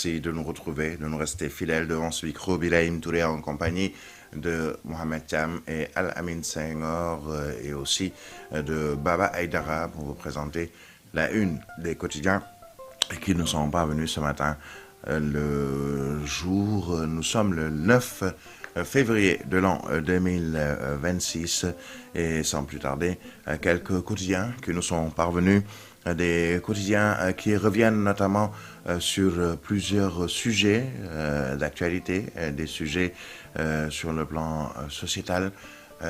merci de nous retrouver, de nous rester fidèles devant ce micro. Bilaïm Touré en compagnie de Mohamed Thiam et Al-Amin Senghor et aussi de Baba Aïdara pour vous présenter la une des quotidiens qui nous sont parvenus ce matin. Nous sommes le 9 février de l'an 2026 et sans plus tarder, quelques quotidiens qui nous sont parvenus, des quotidiens qui reviennent notamment sur plusieurs sujets d'actualité, des sujets sur le plan sociétal,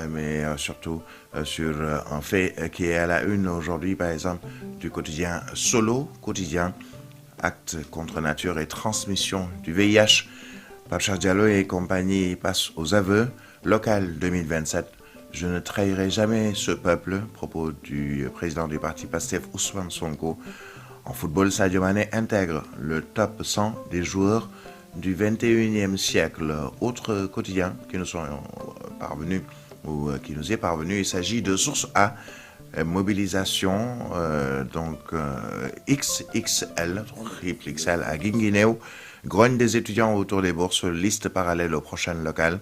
mais surtout sur un fait qui est à la une aujourd'hui, par exemple, du quotidien Solo, quotidien Acte contre nature et transmission du VIH. Pape Diallo et compagnie passent aux aveux. Local 2027, je ne trahirai jamais ce peuple. Propos du président du parti PASTEF, Ousmane Sonko. En football, Sadio Mané intègre le top 100 des joueurs du 21e siècle. Autre quotidien qui nous sont parvenus ou qui nous est parvenu, il s'agit de Source A. Mobilisation XXL, triple XL à Guinguinéo, grogne des étudiants autour des bourses, liste parallèle aux prochaines locales,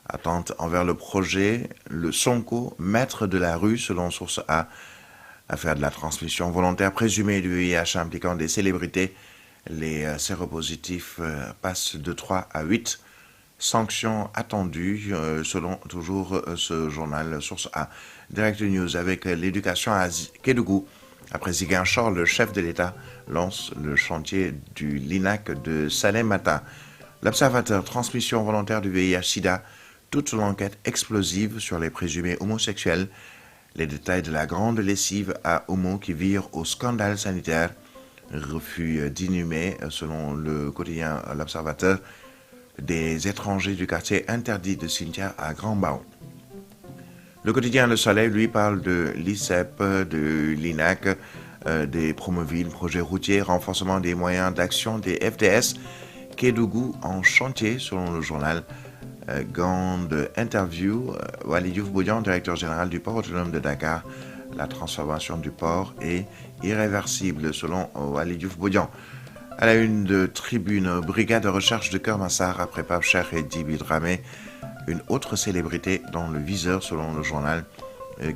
attente envers le projet, le Sonko, maître de la rue selon Source A, affaire de la transmission volontaire présumée du VIH impliquant des célébrités, les séropositifs passent de 3 à 8. Sanctions attendues selon toujours ce journal Source A. Direct News avec l'éducation à Kédougou. Après Ziguinchor, le chef de l'État lance le chantier du LINAC de Salémata. L'Observateur, transmission volontaire du VIH-Sida, toute l'enquête explosive sur les présumés homosexuels. Les détails de la grande lessive à homo qui vire au scandale sanitaire. Refus d'inhumer, selon le quotidien L'Observateur, des étrangers du quartier interdit de cimetière à Grand-Bao. Le quotidien Le Soleil, lui, parle de l'ICEP, de l'INAC, des Promovilles, projets routiers, renforcement des moyens d'action des FDS, Kédougou en chantier, selon le journal. Grande interview, Waly Diouf Bodian, directeur général du port autonome de Dakar. La transformation du port est irréversible, selon Waly Diouf Bodian. À la une de Tribune, brigade de recherche de Kermassar après Pape Cheikh et Djiby Dramé, une autre célébrité dans le viseur selon le journal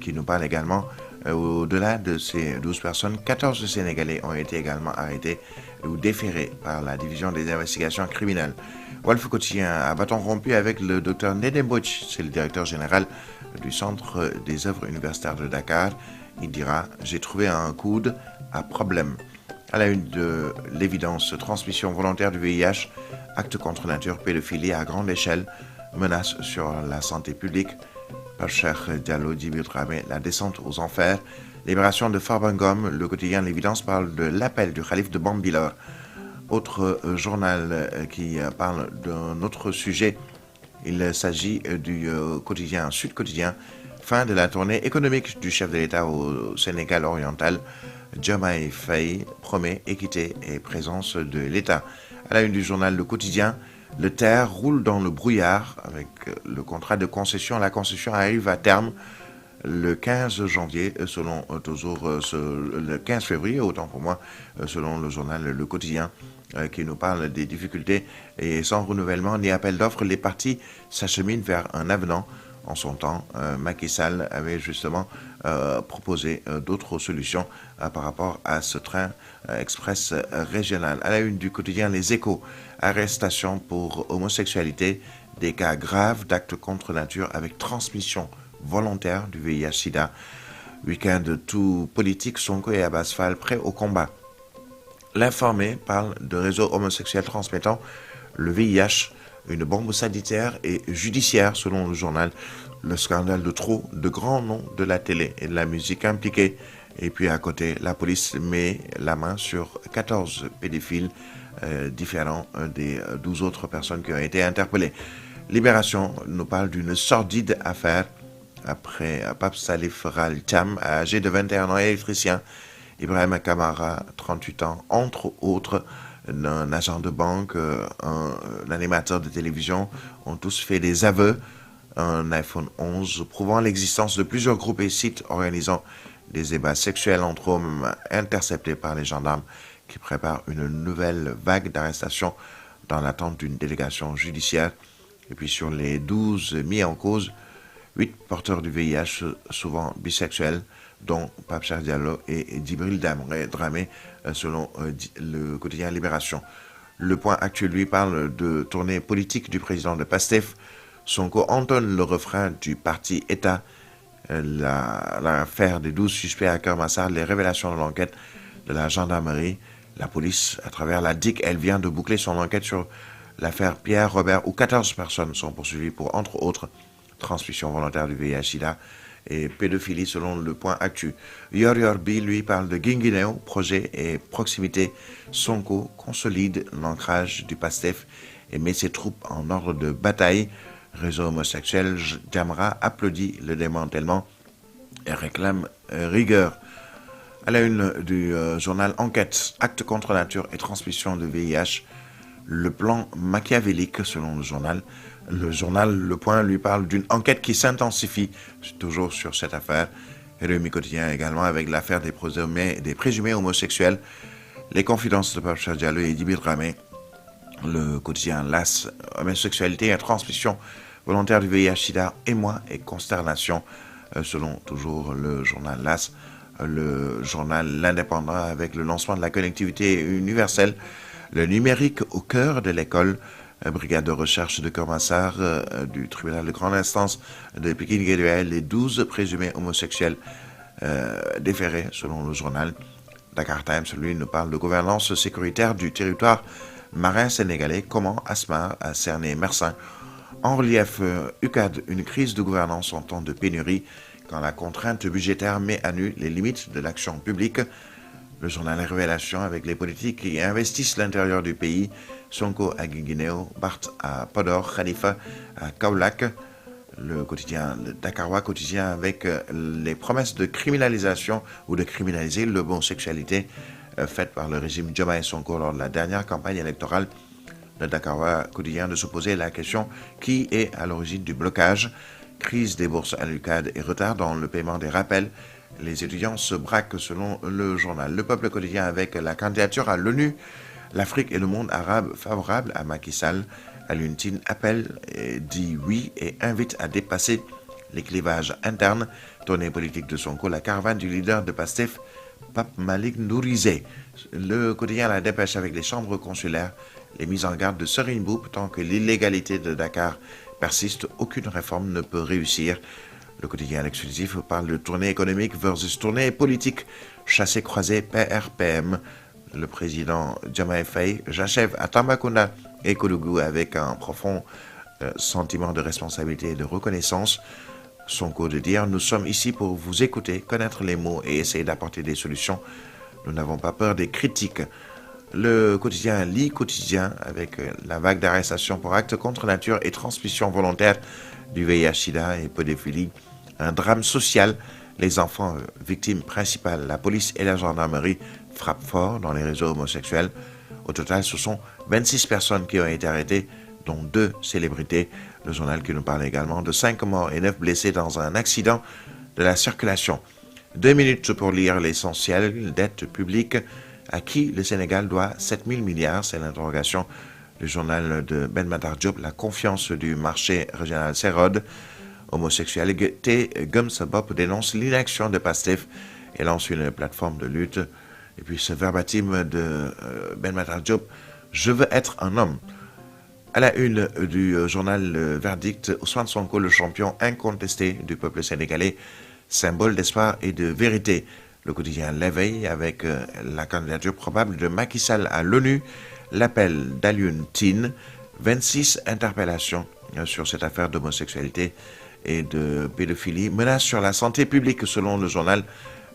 qui nous parle également. Au-delà de ces 12 personnes, 14 Sénégalais ont été également arrêtés ou déférés par la division des investigations criminelles. Walf Quotidien à bâton rompu avec le docteur Nédé Mbodj, c'est le directeur général du Centre des œuvres universitaires de Dakar. Il dira « J'ai trouvé un coude à problème ». À la une de l'évidence, transmission volontaire du VIH, acte contre nature, pédophilie à grande échelle, menace sur la santé publique, Pape Cheikh Diallo, Djiby Dramé, la descente aux enfers, libération de Farbangom, le quotidien L'évidence parle de l'appel du calife de Bambilor. Autre journal qui parle d'un autre sujet, il s'agit du quotidien Sud Quotidien, fin de la tournée économique du chef de l'État au Sénégal oriental. Diomaye Faye promet équité et présence de l'État. À la une du journal Le Quotidien, le TER roule dans le brouillard avec le contrat de concession. La concession arrive à terme le 15 janvier, selon toujours le 15 février, autant pour moi, selon le journal Le Quotidien, qui nous parle des difficultés et sans renouvellement ni appel d'offres, les partis s'acheminent vers un avenant. En son temps, Macky Sall avait justement proposé d'autres solutions par rapport à ce train express régional. À la une du quotidien Les Échos, arrestation pour homosexualité, des cas graves d'actes contre nature avec transmission volontaire du VIH-Sida. Week-end tout politique, Sonko et Abbas Fall prêts au combat. L'informé parle de réseaux homosexuels transmettant le VIH, une bombe sanitaire et judiciaire selon le journal. Le scandale de trop de grands noms de la télé et de la musique impliqués. Et puis à côté, la police met la main sur 14 pédophiles différents des 12 autres personnes qui ont été interpellées. Libération nous parle d'une sordide affaire après Pape Salif Ral Thiam, âgé de 21 ans, électricien. Ibrahim Kamara, 38 ans, entre autres, un agent de banque, un animateur de télévision, ont tous fait des aveux. Un iPhone 11 prouvant l'existence de plusieurs groupes et sites organisant des ébats sexuels entre hommes interceptés par les gendarmes qui prépare une nouvelle vague d'arrestations dans l'attente d'une délégation judiciaire. Et puis sur les 12 mis en cause, 8 porteurs du VIH, souvent bisexuels, dont Pape Cheikh Diallo et Djibril Dramé, selon le quotidien Libération. Le Point actuel lui parle de tournée politique du président de PASTEF. Sonko entonne le refrain du parti État. L'affaire des 12 suspects à Kermassar, les révélations de l'enquête de la gendarmerie, la police, à travers la DIC, elle vient de boucler son enquête sur l'affaire Pierre Robert, où 14 personnes sont poursuivies pour, entre autres, transmission volontaire du VIH-Sida et pédophilie selon le Point actu. Yor Yorbi, lui, parle de Guinguinéo, projet et proximité. Sonko consolide l'ancrage du PASTEF et met ses troupes en ordre de bataille. Réseau homosexuel, Jamra applaudit le démantèlement et réclame rigueur. À la une du journal Enquête, acte contre nature et transmission de VIH, le plan machiavélique selon le journal. Le Point lui parle d'une enquête qui s'intensifie, toujours sur cette affaire. Et le quotidien également avec l'affaire des présumés homosexuels, les confidences de Pape Cheikh Diallo et Djibril Dramé. Le quotidien LAS, homosexualité et transmission volontaire du VIH-Sida, émoi et consternation, selon toujours le journal LAS. Le journal L'Indépendant avec le lancement de la connectivité universelle, le numérique au cœur de l'école, brigade de recherche de Kermassar, du tribunal de grande instance de Pikine-Guédiawaye, les 12 présumés homosexuels déférés selon le journal. Dakar Times, lui, nous parle de gouvernance sécuritaire du territoire marin sénégalais, comment Asmar a cerné Mersin. En relief, UCAD, une crise de gouvernance en temps de pénurie, quand la contrainte budgétaire met à nu les limites de l'action publique. Le journal Révélation avec les politiques qui investissent l'intérieur du pays. Sonko à Guinguinéo, Barth à Podor, Khalifa à Kaolack. Le quotidien, le Dakarois quotidien avec les promesses de criminalisation ou de criminaliser l'homosexualité faites par le régime Diomaye Sonko lors de la dernière campagne électorale. Le Dakarois quotidien de se poser la question qui est à l'origine du blocage. Crise des bourses à l'UCAD et retard dans le paiement des rappels. Les étudiants se braquent selon le journal. Le Peuple quotidien avec la candidature à l'ONU. L'Afrique et le monde arabe favorables à Macky Sall. Alioune Tine appelle et dit oui et invite à dépasser les clivages internes. Tournée politique de Sonko, la caravane du leader de PASTEF, Pape Malick Nourizé. Le quotidien La Dépêche avec les chambres consulaires. Les mises en garde de Serigne Mboup, tant que l'illégalité de Dakar persiste, aucune réforme ne peut réussir. Le quotidien L'Exclusif parle de tournée économique versus tournée politique. Chassé-croisé PRPM. Le président Diomaye Faye, j'achève à Tambacounda et Koudougou avec un profond sentiment de responsabilité et de reconnaissance. Sonko de dire, nous sommes ici pour vous écouter, connaître les mots et essayer d'apporter des solutions. Nous n'avons pas peur des critiques. Le quotidien Li Quotidien avec la vague d'arrestations pour actes contre nature et transmission volontaire du VIH-Sida et pédophilie. Un drame social. Les enfants victimes principales, la police et la gendarmerie frappent fort dans les réseaux homosexuels. Au total, ce sont 26 personnes qui ont été arrêtées, dont 2 célébrités. Le journal qui nous parle également de 5 morts et 9 blessés dans un accident de la circulation. 2 minutes pour lire l'essentiel. Dette publique. À qui le Sénégal doit 7 000 milliards? C'est l'interrogation du journal de Ben Matar Diop. La confiance du marché régional s'érode. Homosexualité, Gumsabop dénonce l'inaction de PASTEF et lance une plateforme de lutte. Et puis ce verbatim de Ben Matar Diop, je veux être un homme. À la une du journal Le Verdict, Ousmane Sonko, le champion incontesté du peuple sénégalais, symbole d'espoir et de vérité. Le quotidien L'Éveil avec la candidature probable de Macky Sall à l'ONU, l'appel d'Alioune Tine, 26 interpellations sur cette affaire d'homosexualité et de pédophilie, menace sur la santé publique selon le journal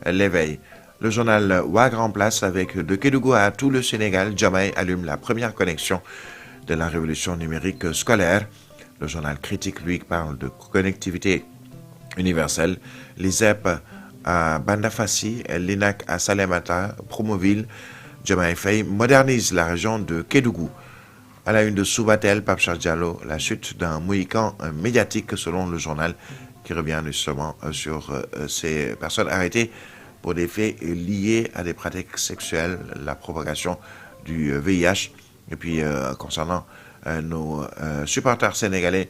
L'Éveil. Le journal Ouaga en place avec de Kédougou à tout le Sénégal, Diomaye allume la première connexion de la révolution numérique scolaire. Le journal Critique, lui, parle de connectivité universelle. L'ISEP à Bandafassi, l'INAC à Salémata, Promoville. Diomaye Faye modernise la région de Kédougou. À la une de Soubatel, Pape Cheikh Diallo, la chute d'un mohican médiatique selon le journal qui revient justement sur ces personnes arrêtées pour des faits liés à des pratiques sexuelles, la propagation du VIH. Et puis, concernant nos supporters sénégalais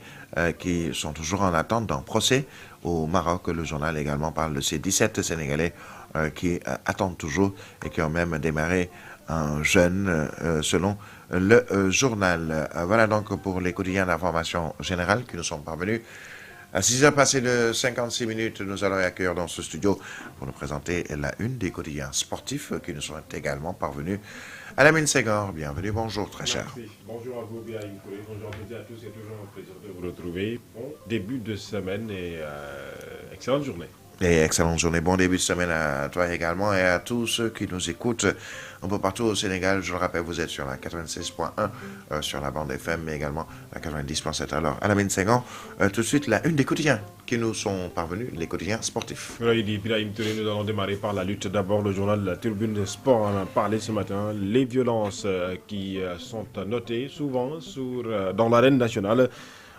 qui sont toujours en attente d'un procès au Maroc, le journal également parle de ces 17 Sénégalais qui attendent toujours et qui ont même démarré un jeûne selon le journal. Voilà donc pour les quotidiens d'information générale qui nous sont parvenus. À 6 heures passées de 56 minutes, nous allons accueillir dans ce studio pour nous présenter la une des quotidiens sportifs qui nous sont également parvenus. Alamine Senghor, bienvenue, bonjour très cher. Merci. Bonjour à vous, Birahim Touré. Bonjour à toutes et à tous, c'est toujours un plaisir de vous retrouver. Bon début de semaine et excellente journée. Et excellente journée, bon début de semaine à toi également et à tous ceux qui nous écoutent un peu partout au Sénégal. Je le rappelle, vous êtes sur la 96.1 sur la bande FM, mais également la 90.7. Alors, Alamine Senghor, tout de suite, la une des quotidiens qui nous sont parvenus, les quotidiens sportifs. Oui, Birahim Touré, nous allons démarrer par la lutte. D'abord, le journal La Tribune Sport en a parlé ce matin. Les violences qui sont notées souvent dans l'arène nationale.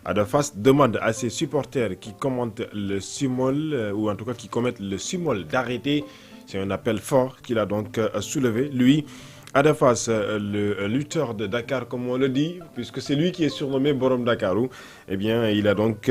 Adafas demande à ses supporters qui commentent le simol, ou en tout cas qui commettent le simol d'arrêter. C'est un appel fort qu'il a donc soulevé. Lui, Adafas, le lutteur de Dakar, comme on le dit, puisque c'est lui qui est surnommé Borom Dakarou, eh bien, il a donc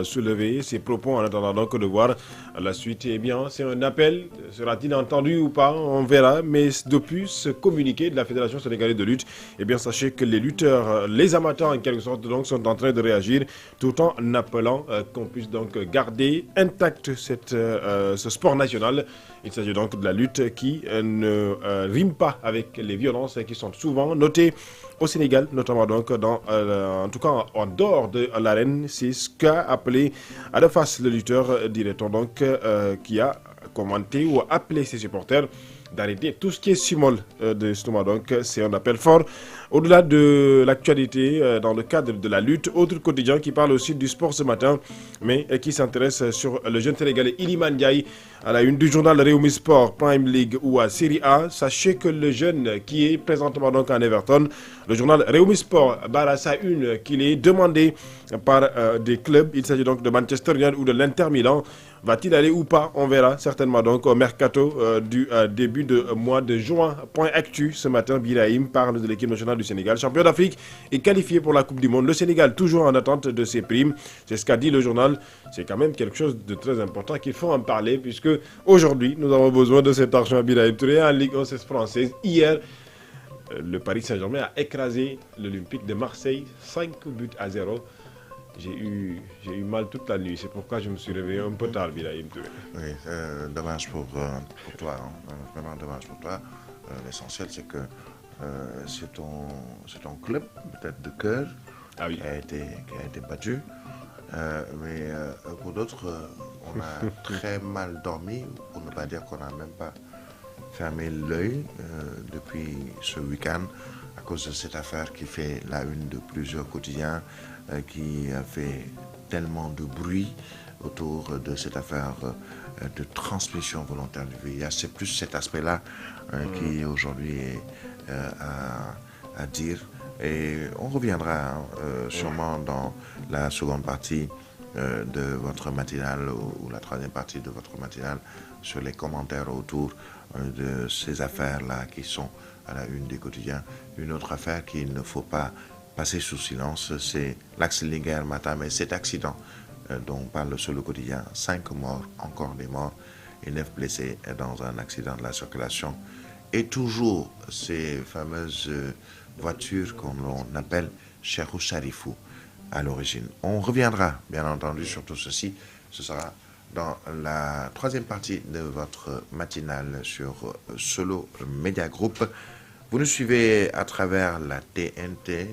soulevé ses propos en attendant donc de voir la suite. Eh bien, c'est un appel. Sera-t-il entendu ou pas? On verra. Mais depuis ce communiqué de la Fédération sénégalaise de lutte, eh bien, sachez que les lutteurs, les amateurs en quelque sorte, donc, sont en train de réagir tout en appelant qu'on puisse donc garder intact ce sport national. Il s'agit donc de la lutte qui ne rime pas avec les violences qui sont souvent notées au Sénégal, notamment donc en tout cas en dehors de l'arène. C'est ce qu'a appelé Adafas, le lutteur, dirait-on donc, qui a commenté ou appelé ses supporters d'arrêter tout ce qui est simol de l'estomac. Donc c'est un appel fort. Au-delà de l'actualité, dans le cadre de la lutte, autre quotidien qui parle aussi du sport ce matin, mais qui s'intéresse sur le jeune Sénégalais Iliman Ndiaye à la une du journal Rewmi Sport, Prime League ou à Serie A. Sachez que le jeune qui est présentement donc en Everton, le journal Rewmi Sport barre à sa une qu'il est demandé par des clubs. Il s'agit donc de Manchester United ou de l'Inter Milan. Va-t-il aller ou pas? On verra certainement donc au mercato du début de mois de juin. Point actu ce matin, Birahim parle de l'équipe nationale du Sénégal, champion d'Afrique et qualifié pour la Coupe du Monde. Le Sénégal toujours en attente de ses primes. C'est ce qu'a dit le journal. C'est quand même quelque chose de très important qu'il faut en parler puisque aujourd'hui nous avons besoin de cet argent à Birahim Touré en Ligue 1 française. Hier, le Paris Saint-Germain a écrasé l'Olympique de Marseille 5-0. J'ai eu mal toute la nuit, c'est pourquoi je me suis réveillé un peu tard, Birahim Touré. Oui, dommage pour toi, hein. Vraiment dommage pour toi. L'essentiel, c'est que c'est ton club, peut-être de cœur, oui. qui a été battu. Mais pour d'autres, on a très mal dormi, pour ne pas dire qu'on n'a même pas fermé l'œil depuis ce week-end à cause de cette affaire qui fait la une de plusieurs quotidiens, qui a fait tellement de bruit autour de cette affaire de transmission volontaire du VIH. C'est plus cet aspect-là qui aujourd'hui est à dire. Et on reviendra sûrement dans la seconde partie de votre matinale ou la troisième partie de votre matinale sur les commentaires autour de ces affaires-là qui sont à la une des quotidiens. Une autre affaire qu'il ne faut pas passer sous silence, c'est l'accident hier matin, mais cet accident dont parle sur le quotidien, 5 morts, encore des morts et 9 blessés dans un accident de la circulation. Et toujours ces fameuses voitures qu'on appelle Cherou Charifou à l'origine. On reviendra bien entendu sur tout ceci, ce sera dans la troisième partie de votre matinale sur Solo Media Group. Vous nous suivez à travers la TNT.